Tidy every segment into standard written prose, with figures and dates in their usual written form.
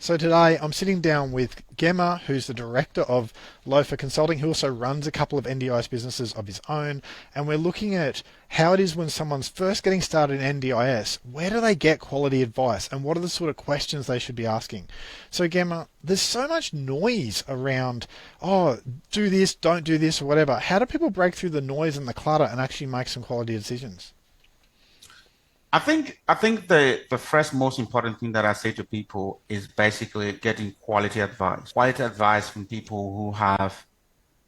So today I'm sitting down with Gemeh, who's the director of Lofa Consulting, who also runs a couple of NDIS businesses of his own. And we're looking at how it is when someone's first getting started in NDIS, where do they get quality advice and what are the sort of questions they should be asking? So Gemeh, there's so much noise around, oh, do this, don't do this or whatever. How do people break through the noise and the clutter and actually make some quality decisions? I think the first most important thing that I say to people is basically getting quality advice. Quality advice from people who have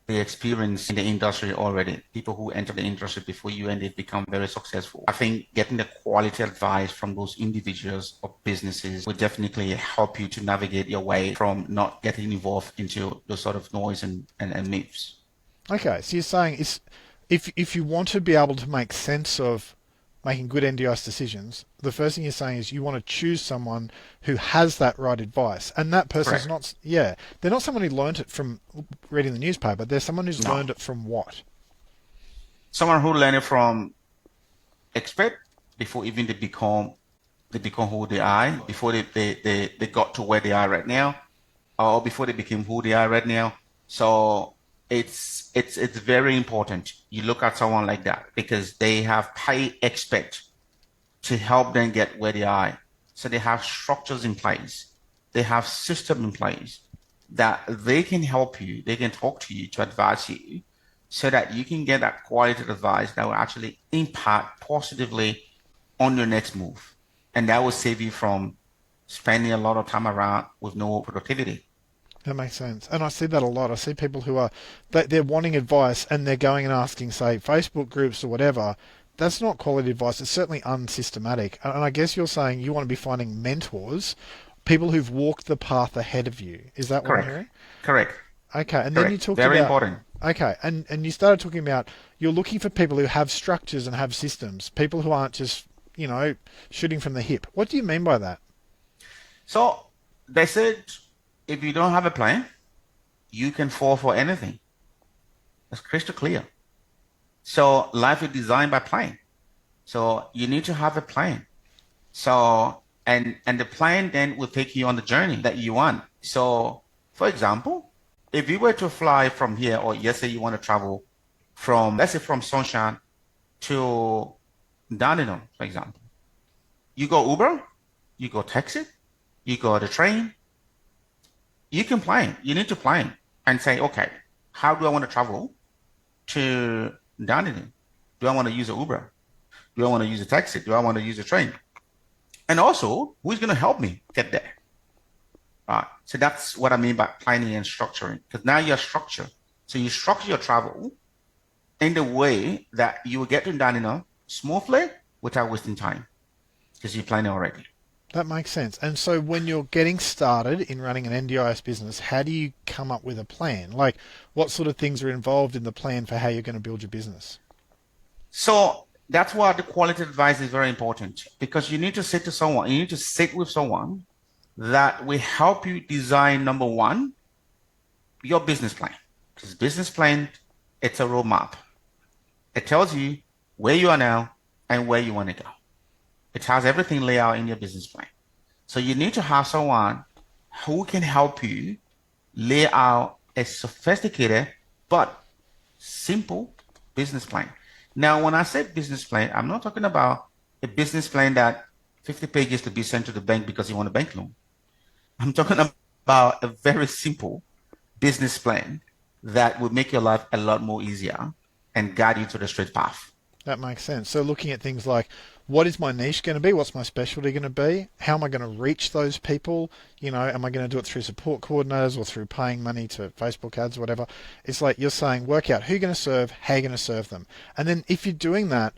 the experience in the industry already, people who enter the industry before you and they become very successful. I think getting the quality advice from those individuals or businesses will definitely help you to navigate your way from not getting involved into those sort of noise and myths. Okay, so you're saying is if you want to be able to make sense of making good NDIS decisions, the first thing you're saying is you want to choose someone who has that right advice, and that person's Correct. not, yeah, they're not someone who learnt it from reading the newspaper. They're someone who's No. learned it from what? Someone who learned it from expert before even they become who they are, before they got to where they are right now, or before they became who they are right now. So it's very important you look at someone like that because they have paid expert to help them get where they are. So they have structures in place, they have system in place that they can help you, they can talk to you to advise you so that you can get that quality advice that will actually impact positively on your next move. And that will save you from spending a lot of time around with no productivity. That makes sense. And I see that a lot. I see people who are, they're wanting advice and they're going and asking, say, Facebook groups or whatever. That's not quality advice. It's certainly unsystematic. And I guess you're saying you want to be finding mentors, people who've walked the path ahead of you. Is that what I'm Correct. hearing? Correct. Okay, and then you Correct. talked Very about, important. okay, and you started talking about you're looking for people who have structures and have systems, people who aren't just, shooting from the hip. What do you mean by that? So they said if you don't have a plan, you can fall for anything. That's crystal clear. So life is designed by plan. So you need to have a plan. So and the plan then will take you on the journey that you want. So for example, if you were to fly from here, or let's say you want to travel from, let's say from Sunshine to Dandenong, for example, you go Uber, you go taxi, you go the train, you can plan. You need to plan and say, okay, how do I want to travel to Dandenong? Do I want to use an Uber? Do I want to use a taxi? Do I want to use a train? And also, who's going to help me get there? So that's what I mean by planning and structuring. Because now you're structured. So you structure your travel in the way that you will get to Dandenong smoothly without wasting time because you plan it already. That makes sense. And so when you're getting started in running an NDIS business, how do you come up with a plan? Like what sort of things are involved in the plan for how you're going to build your business? So that's why the quality advice is very important because you need to sit with someone that will help you design number one, your business plan. Because business plan, it's a roadmap. It tells you where you are now and where you want to go. It has everything laid out in your business plan. So you need to have someone who can help you lay out a sophisticated but simple business plan. Now, when I say business plan, I'm not talking about a business plan that 50 pages to be sent to the bank because you want a bank loan. I'm talking about a very simple business plan that will make your life a lot more easier and guide you to the straight path. That makes sense. So looking at things like what is my niche going to be? What's my specialty going to be? How am I going to reach those people? Am I going to do it through support coordinators or through paying money to Facebook ads, whatever? It's like you're saying, work out who you're going to serve, how you're going to serve them. And then if you're doing that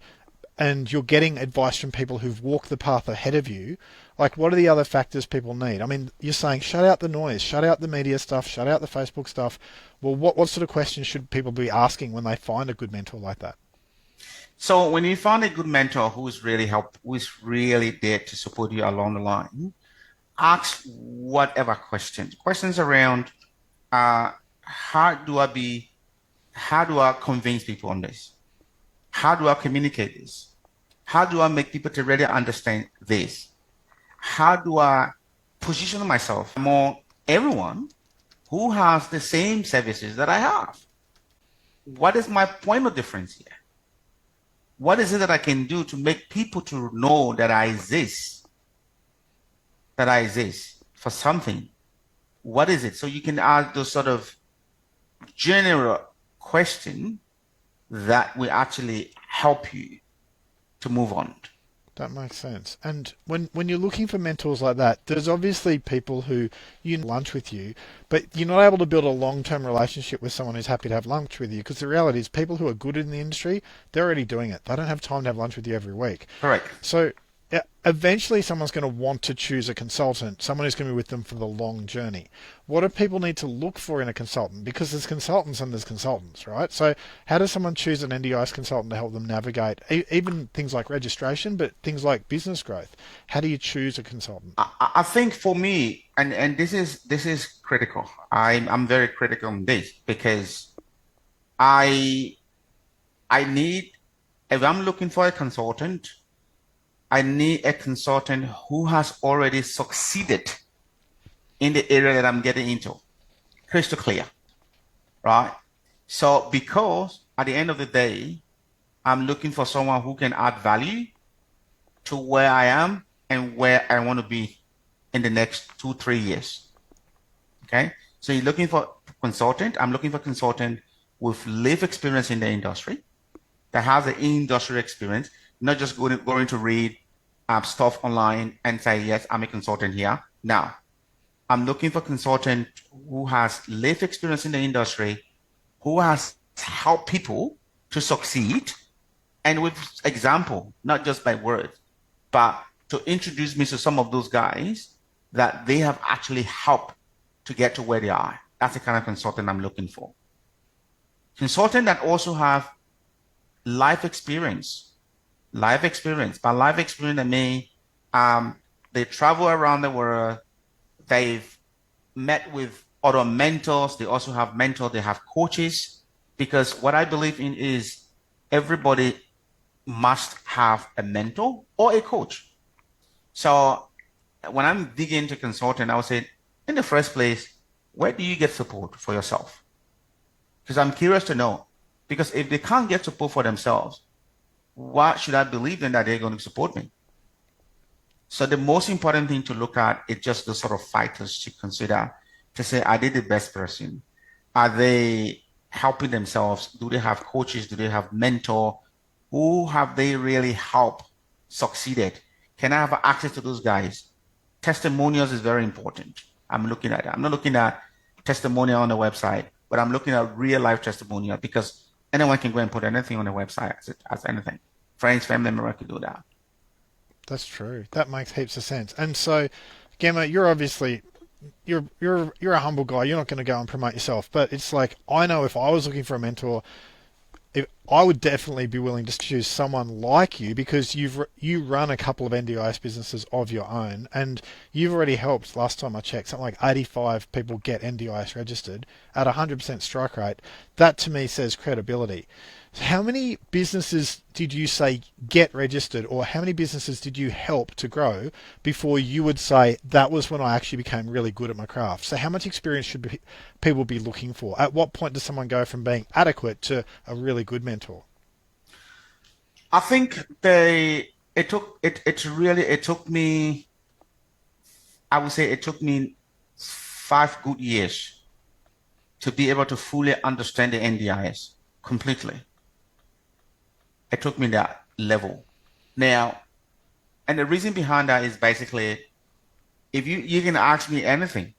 and you're getting advice from people who've walked the path ahead of you, like what are the other factors people need? I mean, you're saying shut out the noise, shut out the media stuff, shut out the Facebook stuff. Well, what sort of questions should people be asking when they find a good mentor like that? So when you find a good mentor who is really there to support you along the line, ask whatever questions. Questions around how do I be, how do I convince people on this? How do I communicate this? How do I make people to really understand this? How do I position myself among everyone who has the same services that I have. What is my point of difference here? What is it that I can do to make people to know that I exist for something? What is it? So you can ask those sort of general questions that will actually help you to move on. That makes sense. And when you're looking for mentors like that, there's obviously people who you lunch with you, but you're not able to build a long-term relationship with someone who's happy to have lunch with you, because the reality is people who are good in the industry, they're already doing it. They don't have time to have lunch with you every week. Correct. So eventually someone's going to want to choose a consultant, someone who's going to be with them for the long journey. What do people need to look for in a consultant? Because there's consultants and there's consultants, right? So how does someone choose an NDIS consultant to help them navigate even things like registration, but things like business growth? How do you choose a consultant? I think for me, and this is critical. I'm very critical on this because I need, if I'm looking for a consultant, I need a consultant who has already succeeded in the area that I'm getting into. Crystal clear, right? So because at the end of the day, I'm looking for someone who can add value to where I am and where I want to be in the next 2-3 years. Okay. So you're looking for a consultant. I'm looking for a consultant with live experience in the industry that has the industry experience, not just going to read stuff online and say, yes, I'm a consultant here. Now, I'm looking for a consultant who has live experience in the industry, who has helped people to succeed, and with example, not just by words, but to introduce me to some of those guys that they have actually helped to get to where they are. That's the kind of consultant I'm looking for. Consultant that also have life experience. Life experience. By life experience, I mean they travel around the world. They've met with other mentors. They also have mentors. They have coaches. Because what I believe in is everybody must have a mentor or a coach. So when I'm digging into consulting, I would say, in the first place, where do you get support for yourself? Because I'm curious to know. Because if they can't get support for themselves, why should I believe then that they're going to support me? So the most important thing to look at is just the sort of fighters to consider to say, are they the best person? Are they helping themselves? Do they have coaches? Do they have mentor? Who have they really helped succeeded? Can I have access to those guys? Testimonials is very important. I'm looking at it. I'm not looking at testimonial on the website, but I'm looking at real life testimonial because anyone can go and put anything on the website as anything. Friends, family member can do that. That's true. That makes heaps of sense. And so, Gemma, you're obviously you're a humble guy. You're not going to go and promote yourself, but it's like I know if I was looking for a mentor, I would definitely be willing to choose someone like you because you run a couple of NDIS businesses of your own, and you've already helped. Last time I checked, something like 85 people get NDIS registered at 100% strike rate. That to me says credibility. How many businesses did you say get registered, or how many businesses did you help to grow before you would say that was when I actually became really good at my craft? So how much experience should people be looking for? At what point does someone go from being adequate to a really good mentor? I think it took me, I would say it took me 5 good years to be able to fully understand the NDIS completely. It took me that level. Now, and the reason behind that is basically, if you can ask me anything,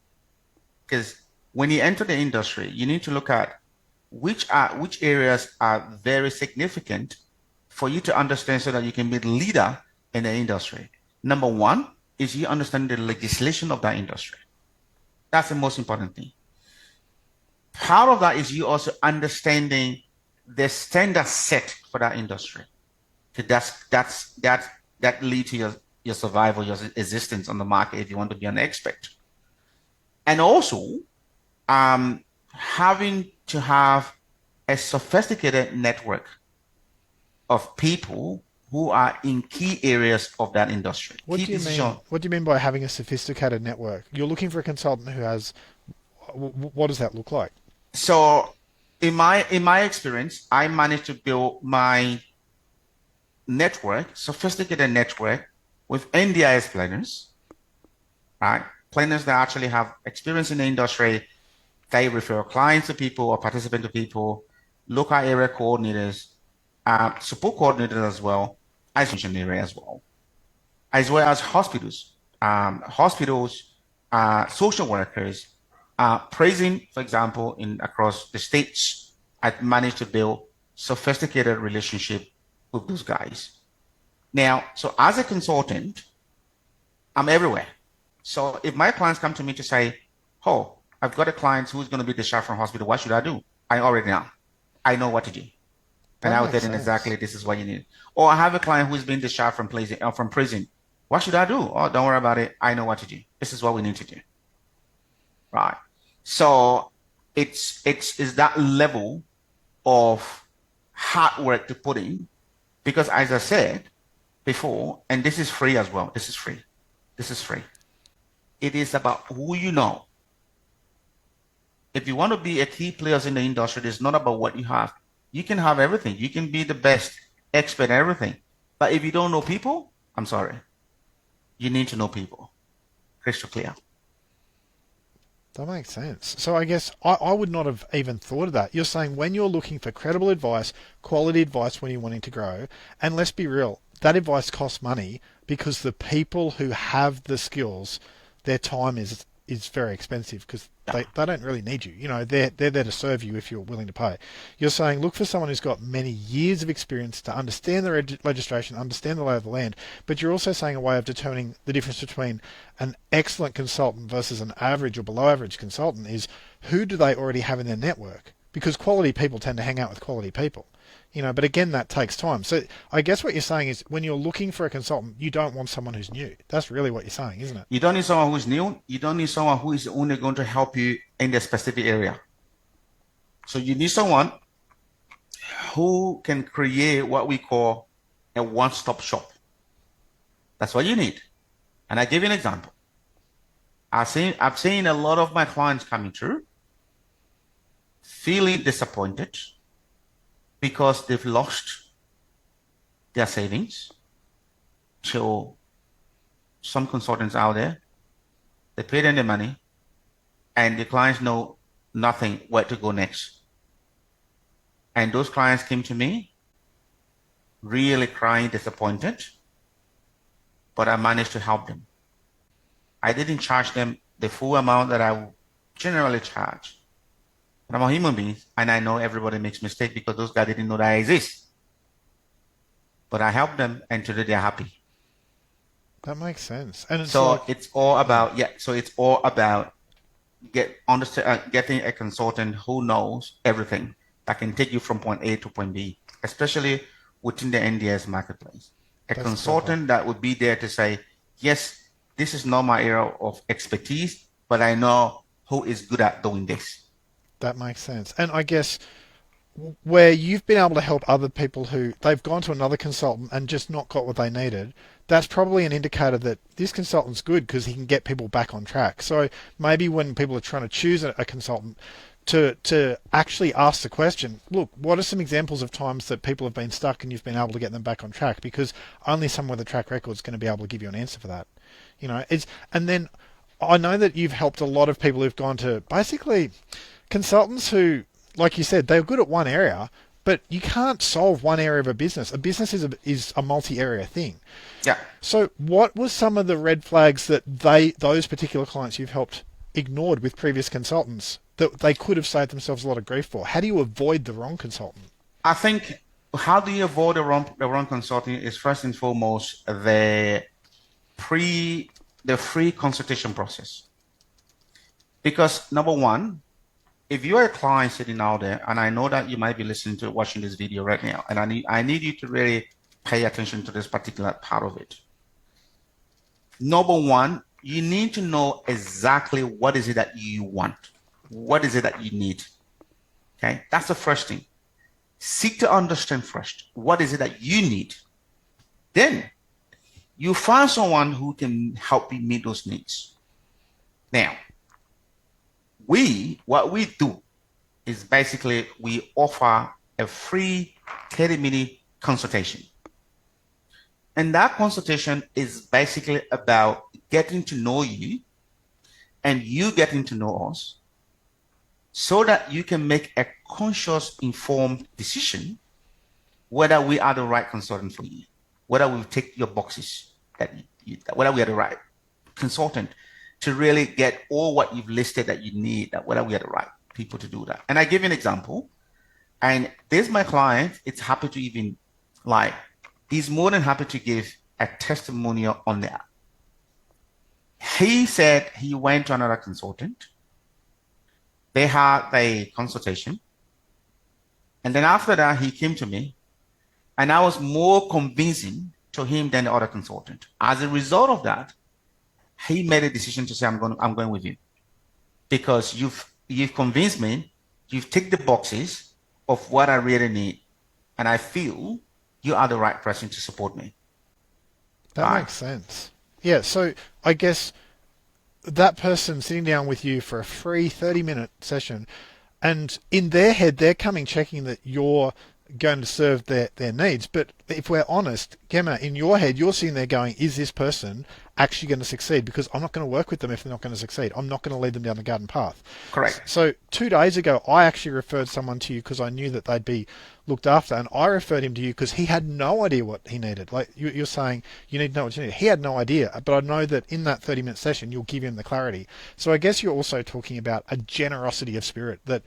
because when you enter the industry, you need to look at which areas are very significant for you to understand so that you can be the leader in the industry. Number one is you understand the legislation of that industry. That's the most important thing. Part of that is you also understanding the standard set for that industry. That leads to your survival, your existence on the market if you want to be an expert. And also having to have a sophisticated network of people who are in key areas of that industry. What Key do you decision. mean? What do you mean by having a sophisticated network? You're looking for a consultant who has. What does that look like? So in my experience, I managed to build my network, sophisticated network with NDIS planners, right? Planners that actually have experience in the industry. They refer clients to people or participants to people, local area coordinators, support coordinators as well, isolation area as well as hospitals, social workers, praising, for example, in across the states. I've managed to build sophisticated relationship with those guys. Now, so as a consultant, I'm everywhere. So if my clients come to me to say, "Oh, I've got a client who's going to be discharged from hospital. What should I do?" I already know. I know what to do, and That I will makes tell them sense. exactly this is what you need. Or I have a client who's been discharged from prison. What should I do? Oh, don't worry about it. I know what to do. This is what we need to do. Right. So it's that level of hard work to put in because as I said before, and this is free as well. This is free. This is free. It is about who you know. If you want to be a key player in the industry, it's not about what you have. You can have everything. You can be the best expert at everything. But if you don't know people, I'm sorry. You need to know people. Crystal clear. That makes sense. So I guess I would not have even thought of that. You're saying when you're looking for credible advice, quality advice when you're wanting to grow, and let's be real, that advice costs money because the people who have the skills, their time is very expensive because Yeah. they don't really need you. You know, they're there to serve you if you're willing to pay. You're saying look for someone who's got many years of experience to understand the legislation, understand the lay of the land, but you're also saying a way of determining the difference between an excellent consultant versus an average or below average consultant is who do they already have in their network? Because quality people tend to hang out with quality people. You know, but again, that takes time. So I guess what you're saying is when you're looking for a consultant, you don't want someone who's new. That's really what you're saying, isn't it? You don't need someone who's new. You don't need someone who is only going to help you in the specific area. So you need someone who can create what we call a one-stop shop. That's what you need. And I give you an example. I've seen a lot of my clients coming through feeling disappointed because they've lost their savings to some consultants out there. They pay them the money and the clients know nothing where to go next. And those clients came to me really crying, disappointed, but I managed to help them. I didn't charge them the full amount that I generally charge. But I'm a human being and I know everybody makes mistakes because those guys didn't know that I exist. But I helped them and today they're happy. That makes sense. And it's So like, it's all yeah, about, yeah, so it's all about getting a consultant who knows everything that can take you from point A to point B, especially within the NDS marketplace. A that's clever. consultant that would be there to say, yes, this is not my area of expertise, but I know who is good at doing this. That makes sense. And I guess where you've been able to help other people who they've gone to another consultant and just not got what they needed, that's probably an indicator that this consultant's good because he can get people back on track. So maybe when people are trying to choose a consultant, to actually ask the question, look, what are some examples of times that people have been stuck and you've been able to get them back on track? Because only someone with a track record is going to be able to give you an answer for that. You know, it's and then I know that you've helped a lot of people who've gone to basically consultants who, like you said, they're good at one area, but you can't solve one area of a business. A business is a multi-area thing. Yeah. So, what were some of the red flags that those particular clients you've helped ignored with previous consultants that they could have saved themselves a lot of grief for? How do you avoid the wrong consultant? I think how do you avoid the wrong consulting is first and foremost pre the free consultation process. Because number one, if you're a client sitting out there, and I know that you might be listening to watching this video right now, and I need you to really pay attention to this particular part of it. Number one, you need to know exactly what is it that you want. What is it that you need? Okay, that's the first thing. Seek to understand first. What is it that you need? Then you find someone who can help you meet those needs. Now, what we do is basically we offer a free 30-minute consultation. And that consultation is basically about getting to know you and you getting to know us so that you can make a conscious, informed decision whether we are the right consultant for you, whether we take your boxes, whether we are the right consultant to really get all what you've listed that you need, that whether we are the right people to do that. And I give you an example. And this my client, it's happy to even he's more than happy to give a testimonial on that. He said he went to another consultant. They had a consultation. And then after that, he came to me and I was more convincing to him than the other consultant. As a result of that, he made a decision to say, I'm going with you because you've convinced me, you've ticked the boxes of what I really need. And I feel you are the right person to support me. That makes sense. Yeah, so I guess that person sitting down with you for a free 30-minute session, and in their head, they're checking that you're going to serve their needs. But if we're honest, Gemeh, in your head, you're sitting there going, is this person actually going to succeed? Because I'm not going to work with them if they're not going to succeed. I'm not going to lead them down the garden path. Correct. So 2 days ago, I actually referred someone to you because I knew that they'd be looked after, and I referred him to you because he had no idea what he needed. Like you're saying, you need to know what you need. He had no idea, but I know that in that 30-minute session, you'll give him the clarity. So I guess you're also talking about a generosity of spirit that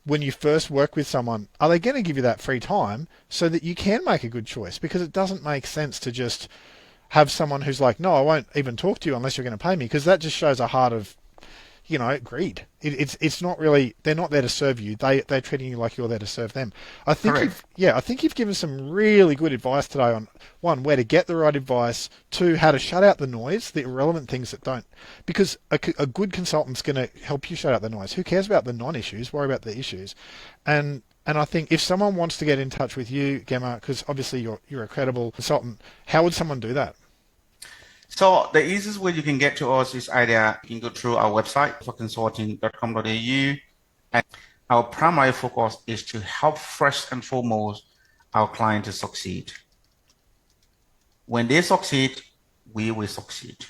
when you first work with someone, are they going to give you that free time so that you can make a good choice? Because it doesn't make sense to just have someone who's like, no, I won't even talk to you unless you're going to pay me, because that just shows a heart of, greed. It's not really, they're not there to serve you. They're treating you like you're there to serve them. I think you've given some really good advice today on, one, where to get the right advice, two, how to shut out the noise, the irrelevant things that don't, because a good consultant's going to help you shut out the noise. Who cares about the non-issues? Worry about the issues. And I think if someone wants to get in touch with you, Gemeh, because obviously you're a credible consultant, how would someone do that? So the easiest way you can get to us is either you can go through our website, lofaconsulting.com.au, and our primary focus is to help first and foremost our client to succeed. When they succeed, we will succeed.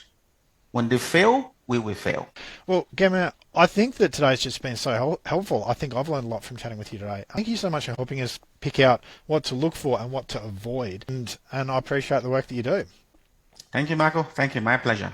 When they fail, we will fail. Well, Gemeh, I think that today's just been so helpful. I think I've learned a lot from chatting with you today. Thank you so much for helping us pick out what to look for and what to avoid. And I appreciate the work that you do. Thank you, Michael. Thank you. My pleasure.